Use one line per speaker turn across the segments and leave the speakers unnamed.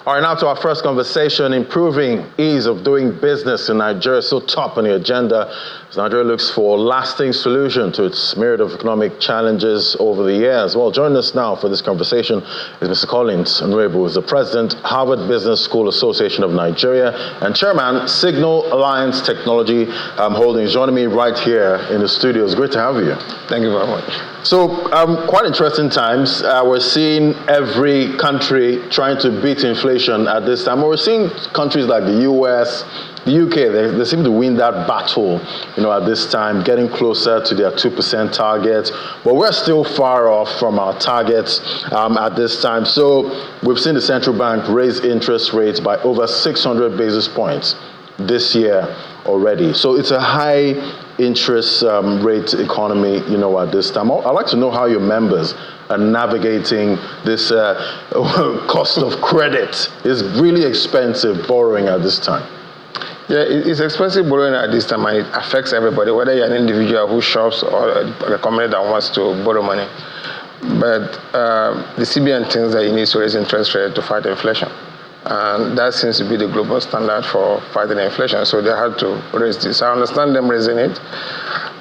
All right, now to our first conversation. Improving ease of doing business in Nigeria is so top on the agenda as Nigeria looks for a lasting solution to its myriad of economic challenges over the years. Well, joining us now for this conversation is Mr. Collins Nwebu, who is the President, Harvard Business School Association of Nigeria, and Chairman, Signal Alliance Technology Holdings. Joining me right here in the studio. It's great to have you.
Thank you very much.
So, quite interesting times. We're seeing every country trying to beat inflation at this time. We're seeing countries like the US, the UK, they seem to win that battle, at this time, getting closer to their 2% target. But we're still far off from our targets at this time. So, we've seen the central bank raise interest rates by over 600 basis points this year already. So, it's a high interest rate economy, at this time. I'd like to know how your members are navigating this cost of credit. It's really expensive borrowing at this time.
Yeah, it's expensive borrowing at this time, and it affects everybody, whether you're an individual who shops or a company that wants to borrow money. But the CBN thinks that you need to raise interest rate to fight inflation. And that seems to be the global standard for fighting inflation. So they had to raise this. I understand them raising it.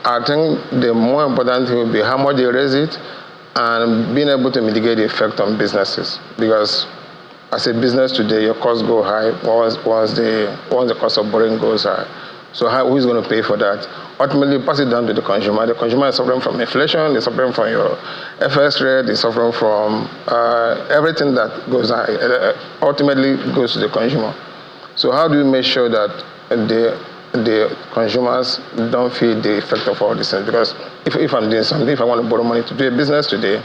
I think the more important thing will be how much they raise it and being able to mitigate the effect on businesses. Because as a business today, your costs go high once the cost of borrowing goes high. So who is going to pay for that? Ultimately, pass it down to the consumer. The consumer is suffering from inflation, they're suffering from your FS rate, they're suffering from everything that goes high. Ultimately goes to the consumer. So how do we make sure that the consumers don't feel the effect of all these things? Because if I'm doing something, if I want to borrow money to do a business today,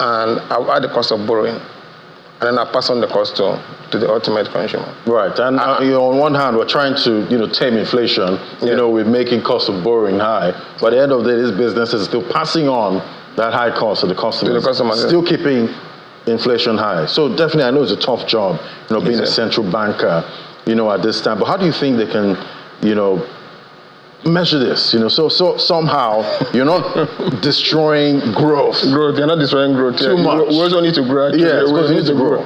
and I'll add the cost of borrowing, and then I pass on the cost to the ultimate consumer.
Right, and on one hand, we're trying to tame inflation. We're making cost of borrowing high, but at the end of the day, this business is still passing on that high cost to the customers, still keeping inflation high. So definitely, I know it's a tough job, being a central banker, at this time. But how do you think they can, measure this? So somehow you're not destroying growth.
You're not destroying growth
too much.
We also need to grow.
Yeah, we need to grow.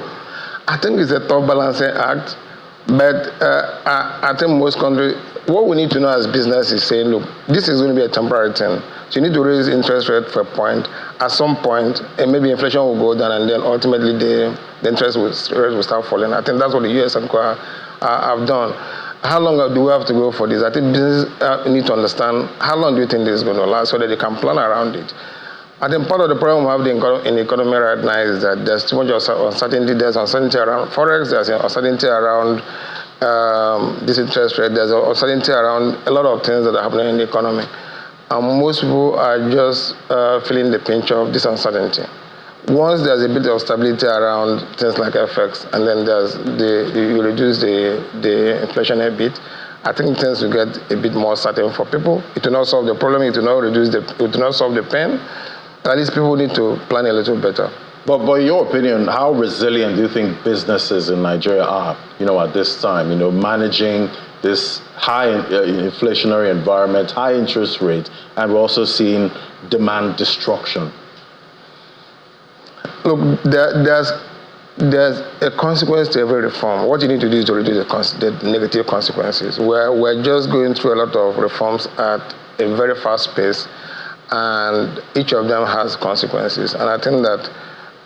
I think it's a tough balancing act, but I think most countries, what we need to know as business is saying, look, this is going to be a temporary thing. So you need to raise interest rate for a point. At some point, and maybe inflation will go down, and then ultimately the interest rate will start falling. I think that's what the US and COA have done. How long do we have to go for this? I think businesses need to understand how long do you think this is going to last so that they can plan around it. I think part of the problem we have in the economy right now is that there's too much uncertainty. There's uncertainty around Forex, there's uncertainty around this interest rate, there's uncertainty around a lot of things that are happening in the economy. And most people are just feeling the pinch of this uncertainty. Once there's a bit of stability around things like FX, and then you reduce the inflation a bit, I think things will get a bit more certain for people. It will not solve the problem, it will not solve the pain. At least people need to plan a little better.
But in your opinion, how resilient do you think businesses in Nigeria are, at this time, managing this high inflationary environment, high interest rate, and we're also seeing demand destruction?
Look, there's a consequence to every reform. What you need to do is to reduce the negative consequences. We're just going through a lot of reforms at a very fast pace, and each of them has consequences. And I think that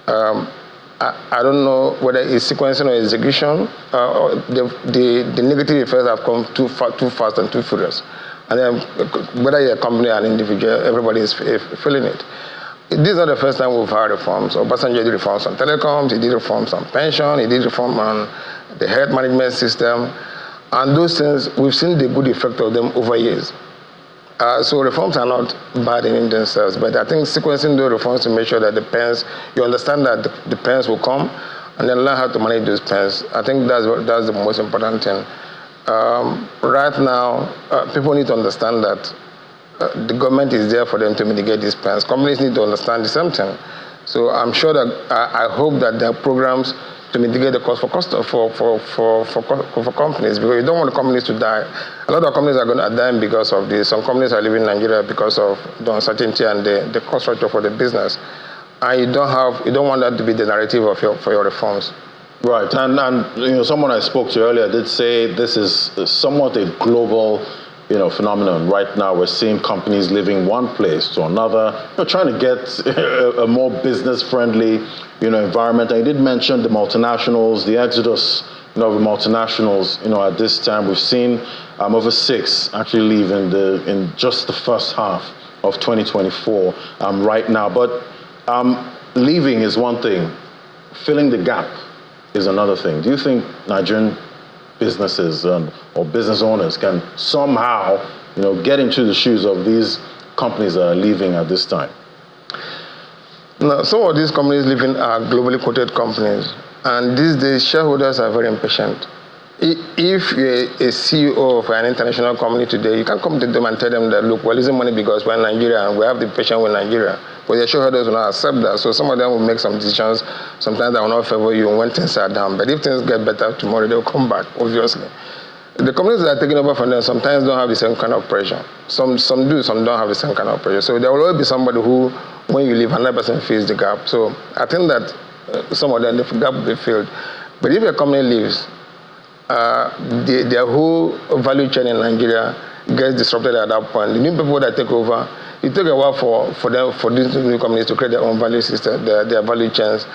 I don't know whether it's sequencing or execution. The negative effects have come too fast and too furious. And then whether you're a company or an individual, everybody is feeling it. This is not the first time we've had reforms. Obasanjo did reforms on telecoms, he did reforms on pension, he did reform on the health management system. And those things, we've seen the good effect of them over years. So reforms are not bad in themselves, but I think sequencing those reforms to make sure that you understand that the pains will come, and then learn how to manage those pains. I think that's the most important thing. Right now, people need to understand that the government is there for them to mitigate these pains. Companies need to understand the same thing. So I'm sure that I hope that there are programs to mitigate the cost for companies, because you don't want the companies to die. A lot of companies are going to die because of this. Some companies are leaving Nigeria because of the uncertainty and the cost structure for the business. And you don't want that to be the narrative for your reforms.
Right, and someone I spoke to earlier did say this is somewhat a global, phenomenon. Right now, we're seeing companies leaving one place to another, trying to get a more business-friendly, environment. And you did mention the multinationals, the exodus, of the multinationals. At this time, we've seen over 6 actually leave in just the first half of 2024 right now. But leaving is one thing, filling the gap is another thing. Do you think Nigerian businesses or business owners can somehow, get into the shoes of these companies that are leaving at this time?
Now, some of these companies leaving are globally quoted companies, and these days shareholders are very impatient. If you're a CEO of an international company today, you can't come to them and tell them that, look, we're losing money because we're in Nigeria and we have the patient with Nigeria. But their shareholders will not accept that. So some of them will make some decisions, sometimes that will not favor you when things are down. But if things get better tomorrow, they'll come back, obviously. The companies that are taking over from them sometimes don't have the same kind of pressure. Some do, some don't have the same kind of pressure. So there will always be somebody who, when you leave, another person fills the gap. So I think that some of them, the gap will be filled. But if a company leaves, their whole value chain in Nigeria gets disrupted at that point. The new people that take over, it took a while for these new companies to create their own value system, their value chains,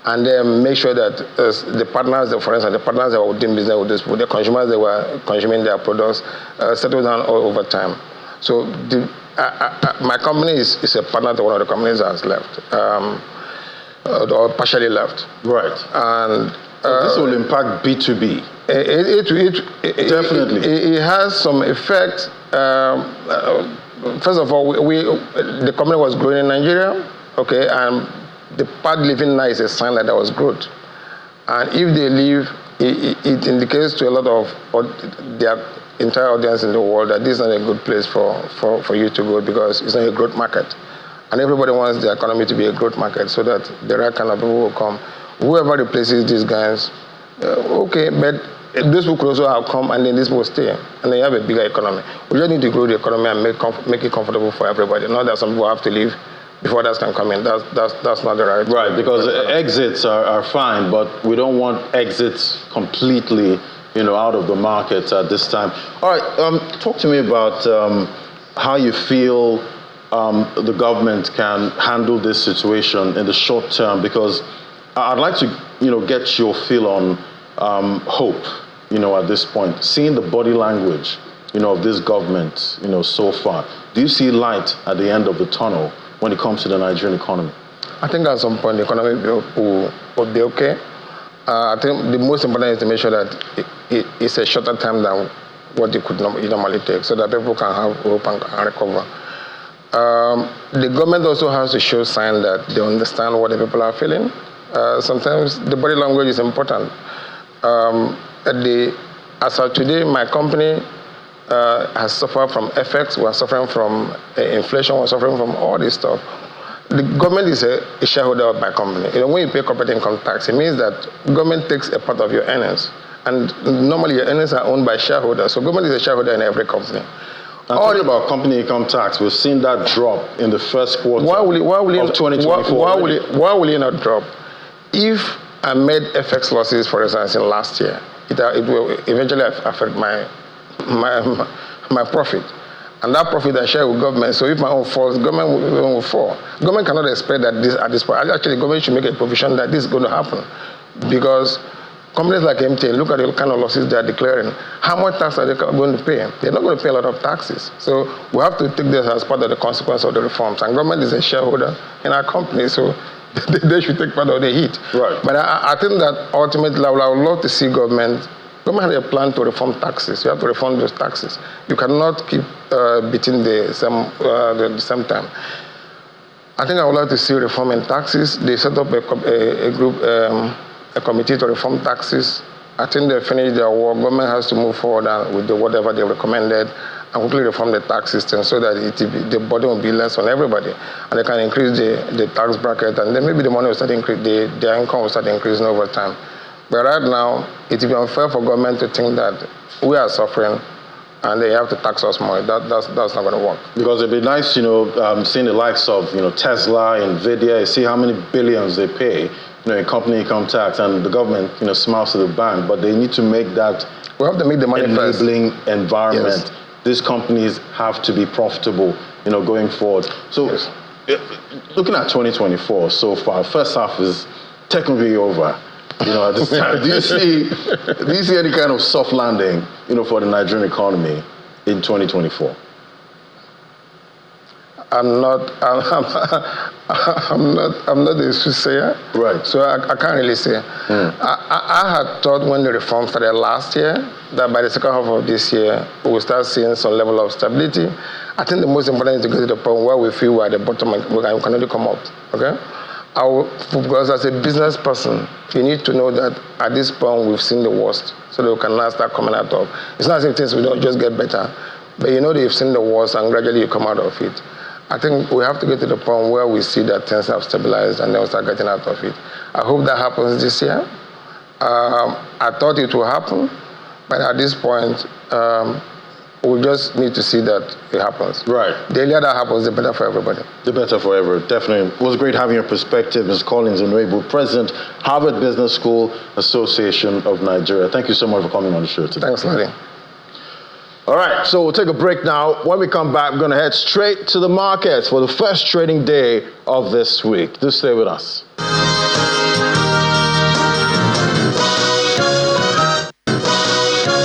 and then make sure that the partners, for instance, the partners that were doing business with these people, the consumers that were consuming their products, settle down all over time. So my company is a partner to one of the companies that has left, or partially left.
Right.
And
this will impact B2B.
Definitely. It has some effect. First of all, the company was growing in Nigeria, okay, and the part leaving now is a sign that there was growth. And if they leave, it indicates to a lot of their entire audience in the world that this is not a good place for you to go because it's not a growth market. And everybody wants the economy to be a growth market so that the right kind of people will come. Whoever replaces these guys, okay, but those people could also have come and then this will stay. And then you have a bigger economy. We just need to grow the economy and make it comfortable for everybody. Not that some people have to leave before others can come in. That's not the right.
Right, because exits are fine, but we don't want exits completely, out of the market at this time. All right, talk to me about how you feel the government can handle this situation in the short term, because I'd like to, get your feel on hope, at this point. Seeing the body language, of this government, so far. Do you see light at the end of the tunnel when it comes to the Nigerian economy?
I think at some point the economy will be okay. I think the most important is to make sure that it's a shorter time than what it normally take, so that people can have hope and recover. The government also has to show sign that they understand what the people are feeling. Sometimes the body language is important. As of today, my company has suffered from effects. We're suffering from inflation. We're suffering from all this stuff. The government is a shareholder of my company. When you pay corporate income tax, it means that government takes a part of your earnings. And normally your earnings are owned by shareholders. So government is a shareholder in every company.
And talking about company income tax, we've seen that drop in the first quarter
of
2024.
Why will it not drop? If I made FX losses, for instance, in last year, it will eventually affect my profit. And that profit I share with government. So if my own falls, government will fall. Government cannot expect that this at this point. Actually, government should make a provision that this is going to happen, because companies like MTN, look at the kind of losses they are declaring. How much tax are they going to pay? They're not going to pay a lot of taxes. So we have to take this as part of the consequence of the reforms. And government is a shareholder in our company, so they should take part of the heat.
Right.
But I think that ultimately, I would love to see government has a plan to reform taxes. You have to reform those taxes. You cannot keep beating the same time. I think I would like to see reform in taxes. They set up a group, a committee to reform taxes. I think they finished their work. Government has to move forward with whatever they recommended and quickly reform the tax system so that the burden will be less on everybody. And they can increase the tax bracket, and then maybe the money will start increasing, their income will start increasing over time. But right now, it will be unfair for government to think that we are suffering and they have to tax us more. That's not going to work.
Because it'd be nice, seeing the likes of, Tesla, Nvidia, you see how many billions they pay, in company income tax, and the government, smiles to the bank, but they need to make that
we have to make the money
enabling
first.
environment.
Yes.
These companies have to be profitable, going forward. So,
Yes.
Looking at 2024 so far, first half is technically over. At this time, do you see any kind of soft landing, for the Nigerian economy in 2024?
I'm not a soothsayer.
Right.
So I can't really say. I had thought when the reform started last year that by the second half of this year, we will start seeing some level of stability. I think the most important is to get to the point where we feel we're at the bottom and we can only come up. Okay? Because as a business person, you need to know that at this point we've seen the worst, so that we can now start coming out of. It's not as if things will not just get better, but you know that you've seen the worst and gradually you come out of it. I think we have to get to the point where we see that things have stabilized and then we start getting out of it. I hope that happens this year. I thought it would happen, but at this point, we just need to see that it happens.
Right.
The earlier that happens, the better for everybody.
The better for everyone, definitely. It was great having your perspective, Ms. Collins Onwuegbu, President, Harvard Business School Association of Nigeria. Thank you so much for coming on the show today.
Thanks, Larry.
All right, so we'll take a break now. When we come back, we're going to head straight to the markets for the first trading day of this week. Do stay with us.